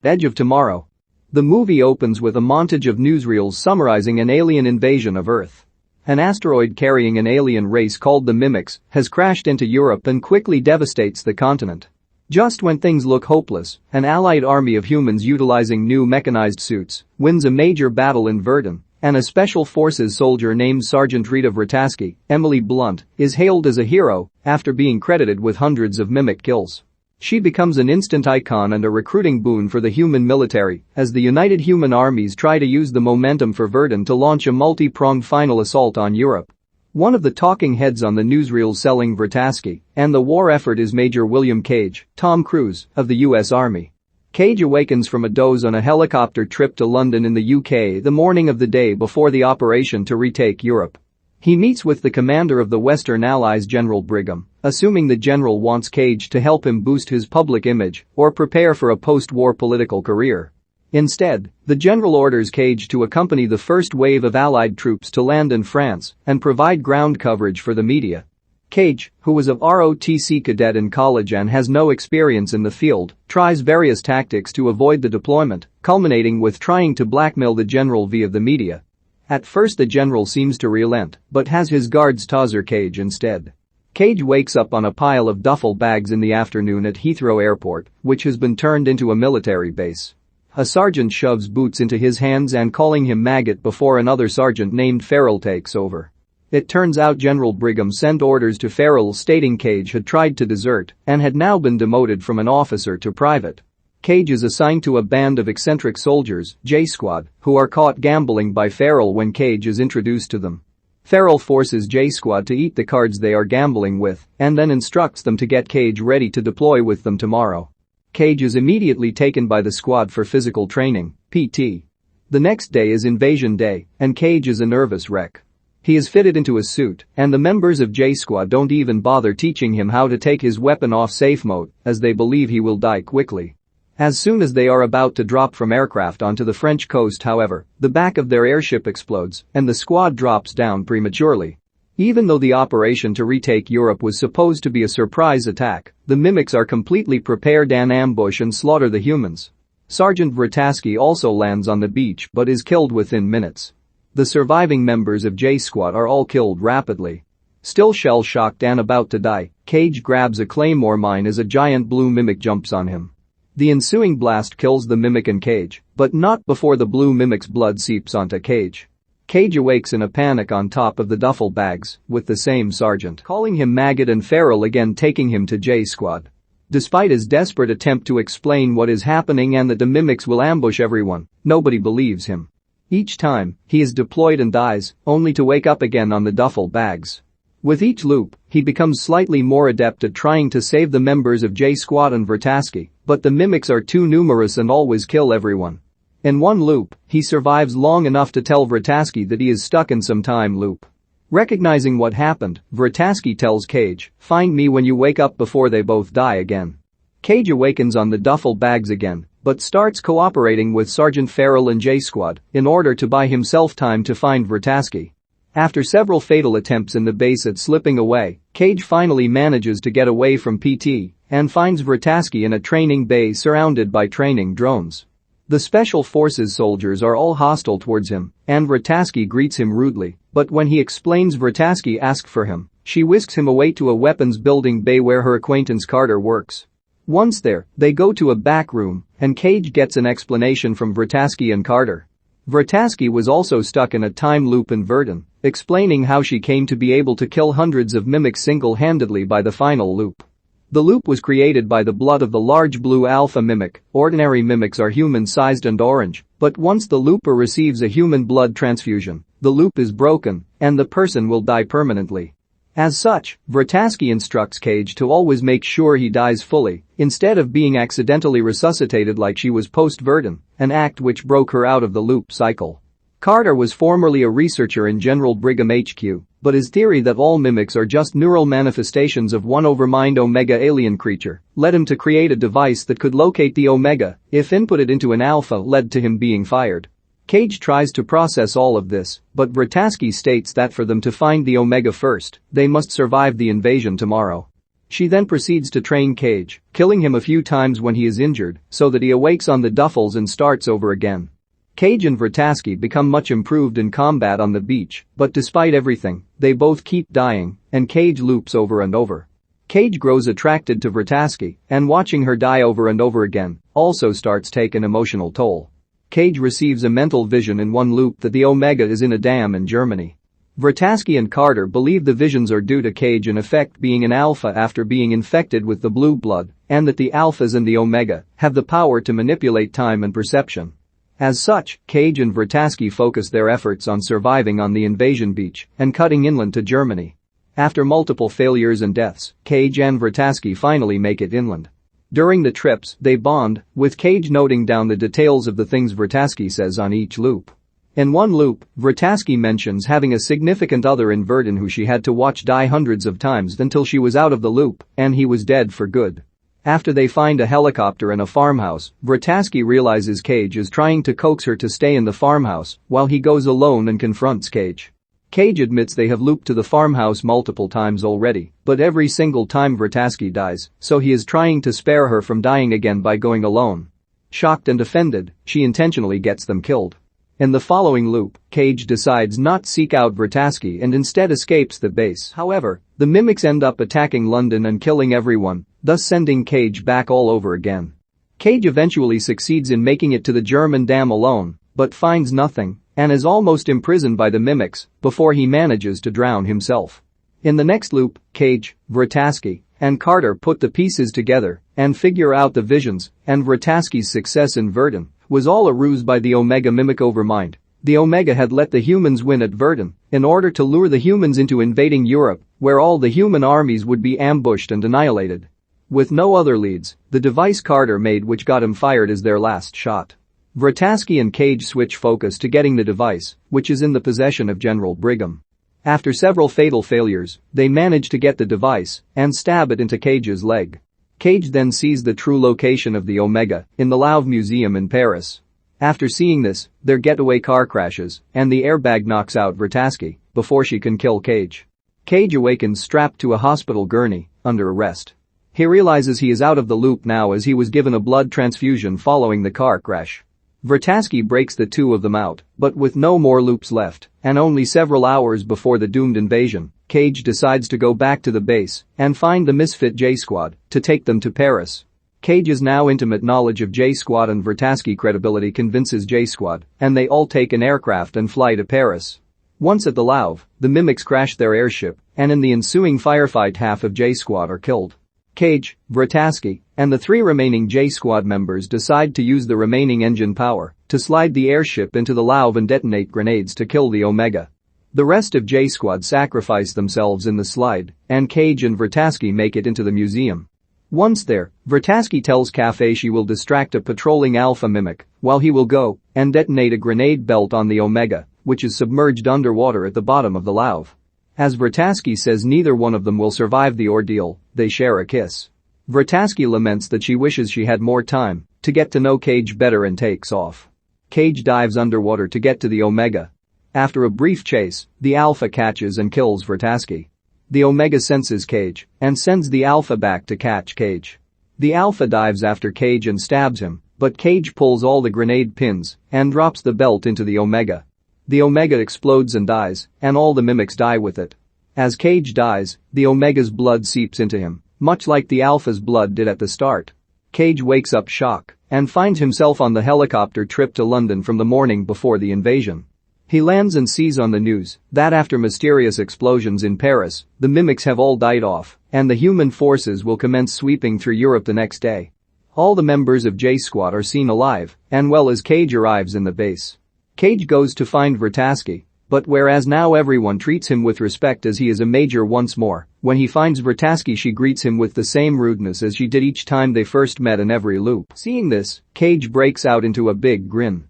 Edge of Tomorrow. The movie opens with a montage of newsreels summarizing an alien invasion of Earth. An asteroid carrying an alien race called the Mimics has crashed into Europe and quickly devastates the continent. Just when things look hopeless, an allied army of humans utilizing new mechanized suits wins a major battle in Verdun, and a special forces soldier named Sergeant Rita Vrataski, Emily Blunt, is hailed as a hero after being credited with hundreds of Mimic kills. She becomes an instant icon and a recruiting boon for the human military as the united human armies try to use the momentum for Verdun to launch a multi-pronged final assault on Europe. One of the talking heads on the newsreel selling Vrataski and the war effort is Major William Cage, Tom Cruise, of the U.S. Army. Cage awakens from a doze on a helicopter trip to London in the UK the morning of the day before the operation to retake Europe. He meets with the commander of the Western Allies, General Brigham, assuming the general wants Cage to help him boost his public image or prepare for a post-war political career. Instead, the general orders Cage to accompany the first wave of Allied troops to land in France and provide ground coverage for the media. Cage, who was a ROTC cadet in college and has no experience in the field, tries various tactics to avoid the deployment, culminating with trying to blackmail the general via the media. At first the general seems to relent, but has his guards taser Cage instead. Cage wakes up on a pile of duffel bags in the afternoon at Heathrow Airport, which has been turned into a military base. A sergeant shoves boots into his hands and calling him maggot before another sergeant named Farrell takes over. It turns out General Brigham sent orders to Farrell stating Cage had tried to desert and had now been demoted from an officer to private. Cage is assigned to a band of eccentric soldiers, J Squad, who are caught gambling by Farrell when Cage is introduced to them. Farrell forces J Squad to eat the cards they are gambling with and then instructs them to get Cage ready to deploy with them tomorrow. Cage is immediately taken by the squad for physical training, PT. The next day is Invasion Day, and Cage is a nervous wreck. He is fitted into a suit, and the members of J Squad don't even bother teaching him how to take his weapon off safe mode, as they believe he will die quickly. As soon as they are about to drop from aircraft onto the French coast, however, the back of their airship explodes and the squad drops down prematurely. Even though the operation to retake Europe was supposed to be a surprise attack, the Mimics are completely prepared and ambush and slaughter the humans. Sergeant Vrataski also lands on the beach but is killed within minutes. The surviving members of J Squad are all killed rapidly. Still shell-shocked and about to die, Cage grabs a claymore mine as a giant blue Mimic jumps on him. The ensuing blast kills the Mimic and Cage, but not before the blue Mimic's blood seeps onto Cage. Cage awakes in a panic on top of the duffel bags, with the same sergeant calling him maggot and Farrell again taking him to J Squad. Despite his desperate attempt to explain what is happening and that the Mimics will ambush everyone, nobody believes him. Each time, he is deployed and dies, only to wake up again on the duffel bags. With each loop, he becomes slightly more adept at trying to save the members of J Squad and Vrataski, but the Mimics are too numerous and always kill everyone. In one loop, he survives long enough to tell Vrataski that he is stuck in some time loop. Recognizing what happened, Vrataski tells Cage, "Find me when you wake up before they both die again." Cage awakens on the duffel bags again, but starts cooperating with Sergeant Farrell and J Squad in order to buy himself time to find Vrataski. After several fatal attempts in the base at slipping away, Cage finally manages to get away from PT and finds Vrataski in a training bay surrounded by training drones. The Special Forces soldiers are all hostile towards him, and Vrataski greets him rudely, but when he explains Vrataski asked for him, she whisks him away to a weapons building bay where her acquaintance Carter works. Once there, they go to a back room, and Cage gets an explanation from Vrataski and Carter. Vrataski was also stuck in a time loop in Verdun, explaining how she came to be able to kill hundreds of Mimics single-handedly by the final loop. The loop was created by the blood of the large blue alpha Mimic. Ordinary Mimics are human-sized and orange, but once the looper receives a human blood transfusion, the loop is broken, and the person will die permanently. As such, Vrataski instructs Cage to always make sure he dies fully, instead of being accidentally resuscitated like she was post-Verdun, an act which broke her out of the loop cycle. Carter was formerly a researcher in General Brigham HQ, but his theory that all Mimics are just neural manifestations of one overmind Omega alien creature led him to create a device that could locate the Omega if inputted into an alpha led to him being fired. Cage tries to process all of this, but Vrataski states that for them to find the Omega first, they must survive the invasion tomorrow. She then proceeds to train Cage, killing him a few times when he is injured so that he awakes on the duffels and starts over again. Cage and Vrataski become much improved in combat on the beach, but despite everything, they both keep dying, and Cage loops over and over. Cage grows attracted to Vrataski, and watching her die over and over again also starts take an emotional toll. Cage receives a mental vision in one loop that the Omega is in a dam in Germany. Vrataski and Carter believe the visions are due to Cage in effect being an alpha after being infected with the blue blood, and that the alphas and the Omega have the power to manipulate time and perception. As such, Cage and Vrataski focus their efforts on surviving on the invasion beach and cutting inland to Germany. After multiple failures and deaths, Cage and Vrataski finally make it inland. During the trips, they bond, with Cage noting down the details of the things Vrataski says on each loop. In one loop, Vrataski mentions having a significant other in Verdun who she had to watch die hundreds of times until she was out of the loop and he was dead for good. After they find a helicopter and a farmhouse, Vrataski realizes Cage is trying to coax her to stay in the farmhouse while he goes alone and confronts Cage. Cage admits they have looped to the farmhouse multiple times already, but every single time Vrataski dies, so he is trying to spare her from dying again by going alone. Shocked and offended, she intentionally gets them killed. In the following loop, Cage decides not to seek out Vrataski and instead escapes the base. However, the mimics end up attacking London and killing everyone, thus sending Cage back all over again. Cage eventually succeeds in making it to the German dam alone, but finds nothing and is almost imprisoned by the mimics before he manages to drown himself. In the next loop, Cage, Vrataski, and Carter put the pieces together and figure out the visions, and Vrataski's success in Verdun was all a ruse by the Omega mimic Overmind. The Omega had let the humans win at Verdun in order to lure the humans into invading Europe, where all the human armies would be ambushed and annihilated. With no other leads, the device Carter made which got him fired is their last shot. Vrataski and Cage switch focus to getting the device, which is in the possession of General Brigham. After several fatal failures, they manage to get the device and stab it into Cage's leg. Cage then sees the true location of the Omega in the Louvre Museum in Paris. After seeing this, their getaway car crashes and the airbag knocks out Vrataski before she can kill Cage. Cage awakens strapped to a hospital gurney, under arrest. He realizes he is out of the loop now as he was given a blood transfusion following the car crash. Vrataski breaks the two of them out, but with no more loops left and only several hours before the doomed invasion, Cage decides to go back to the base and find the misfit J-Squad to take them to Paris. Cage's now intimate knowledge of J-Squad and Vrataski credibility convinces J-Squad, and they all take an aircraft and fly to Paris. Once at the Louvre, the mimics crash their airship, and in the ensuing firefight half of J-Squad are killed. Cage, Vrataski, and the three remaining J-Squad members decide to use the remaining engine power to slide the airship into the Louvre and detonate grenades to kill the Omega. The rest of J-Squad sacrifice themselves in the slide, and Cage and Vrataski make it into the museum. Once there, Vrataski tells Cafe she will distract a patrolling alpha mimic while he will go and detonate a grenade belt on the Omega, which is submerged underwater at the bottom of the Louvre. As Vrataski says neither one of them will survive the ordeal, they share a kiss. Vrataski laments that she wishes she had more time to get to know Cage better and takes off. Cage dives underwater to get to the Omega. After a brief chase, the Alpha catches and kills Vrataski. The Omega senses Cage and sends the Alpha back to catch Cage. The Alpha dives after Cage and stabs him, but Cage pulls all the grenade pins and drops the belt into the Omega. The Omega explodes and dies, and all the mimics die with it. As Cage dies, the Omega's blood seeps into him, much like the Alpha's blood did at the start. Cage wakes up shocked and finds himself on the helicopter trip to London from the morning before the invasion. He lands and sees on the news that after mysterious explosions in Paris, the mimics have all died off, and the human forces will commence sweeping through Europe the next day. All the members of J-Squad are seen alive, and well as Cage arrives in the base. Cage goes to find Vrataski, but whereas now everyone treats him with respect as he is a major once more, when he finds Vrataski she greets him with the same rudeness as she did each time they first met in every loop. Seeing this, Cage breaks out into a big grin.